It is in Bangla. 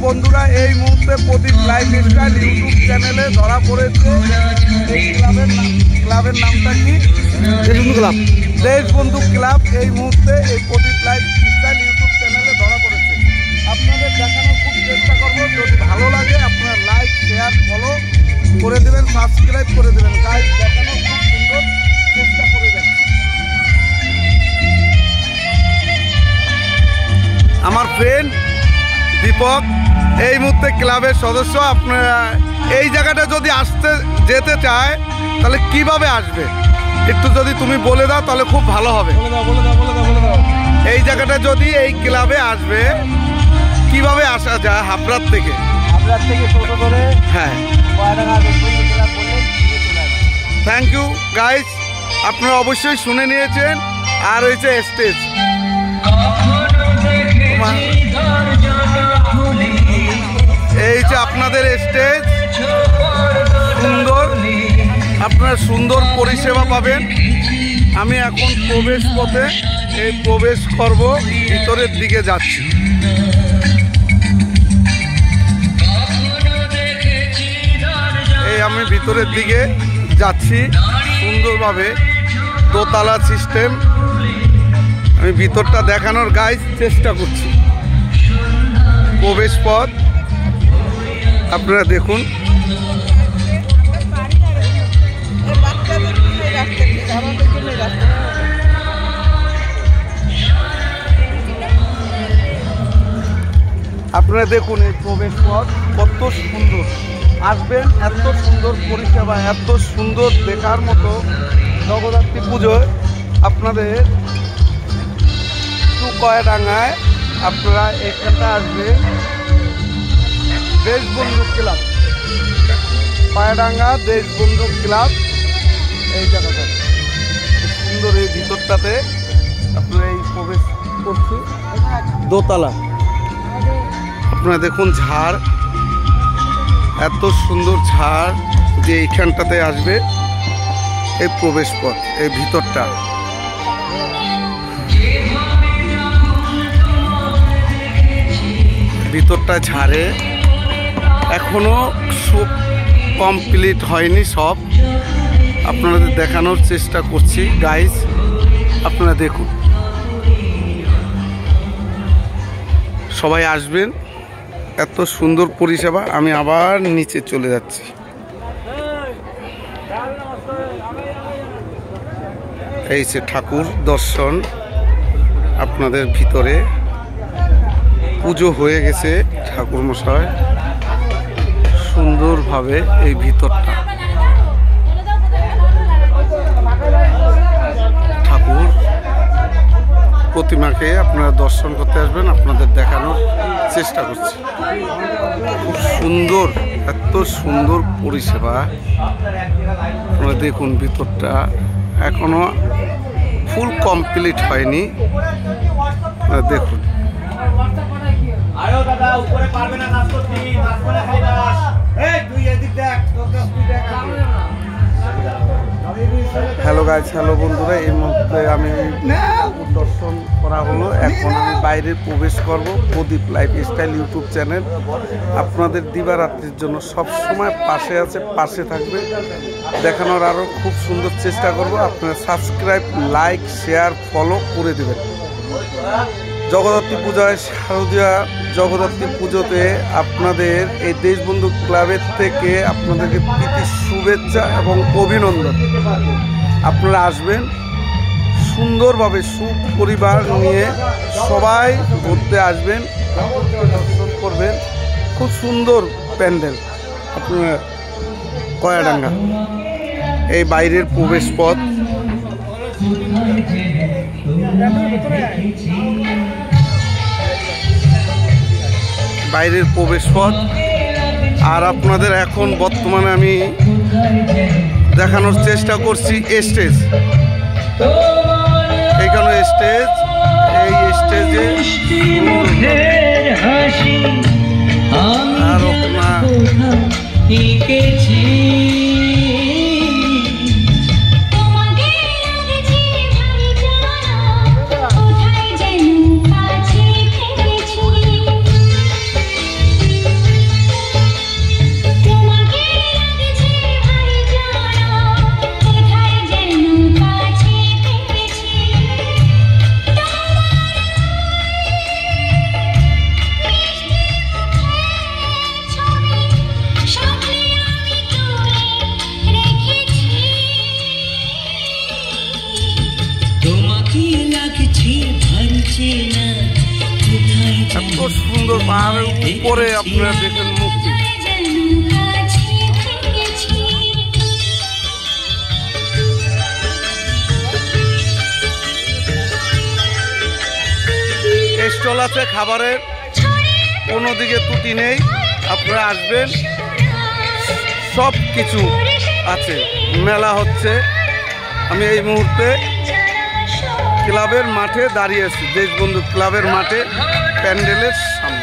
বন্ধুরা, এই মুহূর্তে প্রদীপ লাইফস্টাইল ইউটিউব চ্যানেলে ধরা পড়েছে। এই ক্লাবের নামটা কি? দেশবন্ধু ক্লাব। এই মুহূর্তে এই প্রদীপ লাইফস্টাইল ইউটিউব চ্যানেলে ধরা পড়েছে। আপনাদের দেখানোর খুব চেষ্টা করবো। যদি ভালো লাগে আপনারা লাইক, শেয়ার, ফলো করে দেবেন, সাবস্ক্রাইব করে দেবেন। গাইজ দেখানোর খুব সুন্দর চেষ্টা করে যাচ্ছি। আমার ফ্রেন্ড দীপক এই মুহূর্তে ক্লাবের সদস্য। আপনারা এই জায়গাটা যদি যেতে চায় তাহলে কিভাবে আসবে একটু যদি তুমি বলে দাও তাহলে খুব ভালো হবে। এই জায়গাটা যদি এই ক্লাবে আসবে কিভাবে আসা যায়? হাবড়ার থেকে টোটো ধরে। হ্যাঁ, থ্যাংক ইউ গাইস, আপনারা অবশ্যই শুনে নিয়েছেন। আর হয়েছে স্টেজ, এই যে আপনাদের স্টেজ সুন্দর, আপনারা সুন্দর পরিষেবা পাবেন। আমি এখন প্রবেশ পথে এই প্রবেশ করব, ভিতরের দিকে যাচ্ছি। এই আমি ভিতরের দিকে যাচ্ছি সুন্দরভাবে, দোতলা সিস্টেম। আমি ভিতরটা দেখানোর গাইজ চেষ্টা করছি। প্রবেশ পথ আপনারা দেখুন। আপনারা দেখুন এই প্রবেশ পথ কত সুন্দর। আসবেন, এত সুন্দর পরিষেবা, এত সুন্দর দেখার মতো জগদ্ধাত্রী পুজোয় আপনাদের কয়াডাঙ্গায় আপনারা এখানটা আসবেন। Deshbandhu club, Koyadanga Deshbandhu club. এই জায়গাটা সুন্দর, এই ভিতরটাতে আপনারা এই প্রবেশ করছি। দোতলা আপনারা দেখুন, ঝাড়, এত সুন্দর ঝাড় যে এইখানটাতে আসবে। এই প্রবেশ পথ, এই ভিতরটা ঝাড়ে এখনো সব কমপ্লিট হয়নি। সব আপনাদের দেখানোর চেষ্টা করছি গাইস, আপনারা দেখুন। সবাই আসবেন, এত সুন্দর পরিষেবা। আমি আবার নিচে চলে যাচ্ছি। এই যে ঠাকুর দর্শন আপনাদের ভিতরে। পুজো হয়ে গেছে ঠাকুর মশাই, সুন্দরভাবে এই ভিতরটা ঠাকুর প্রতিমাকে আপনারা দর্শন করতে আসবেন। আপনাদের দেখানোর চেষ্টা করছি। খুব সুন্দর, এত সুন্দর পরিষেবা। আপনারা দেখুন ভিতরটা এখনো ফুল কমপ্লিট হয়নি। দেখুন হ্যালো গাইস, হ্যালো বন্ধুরা। এই মুহূর্তে আমি দর্শন করা হলো। এখন আমি বাইরে প্রবেশ করব। প্রদীপ লাইফস্টাইল ইউটিউব চ্যানেল আপনাদের দিবারাত্রির জন্য সব সময় পাশে আছে, পাশে থাকবে। দেখানোর আরও খুব সুন্দর চেষ্টা করব। আপনারা সাবস্ক্রাইব, লাইক, শেয়ার, ফলো করে দেবেন। জগদ্ধাত্রী পূজায়, শারদীয়া জগদ্ধাত্রী পুজোতে আপনাদের এই দেশবন্ধু ক্লাবের থেকে আপনাদেরকে প্রীতি শুভেচ্ছা এবং অভিনন্দন। আপনারা আসবেন সুন্দরভাবে, সুপরিবার নিয়ে সবাই ঘুরতে আসবেন, দর্শন করবেন। খুব সুন্দর প্যান্ডেল। আপনারা কয়াডাঙ্গা এই বাইরের প্রবেশ পথ। বাইরের প্রবেশ পথ। আর আপনাদের এখন বর্তমানে আমি দেখানোর চেষ্টা করছি স্টেজ। এইখানে স্টেজ, এই স্টেজে আর আপনার সুন্দর, পাহাড়ের উপরে আপনারা দেখেন মুক্তি। স্টল আছে খাবারের, কোনো দিকে ত্রুটি নেই, আপনারা আসবেন, সব কিছু আছে। মেলা হচ্ছে, আমি এই মুহূর্তে ক্লাবের মাঠে দাঁড়িয়ে আছি, দেশবন্ধু ক্লাবের মাঠে প্যান্ডেলের সামনে।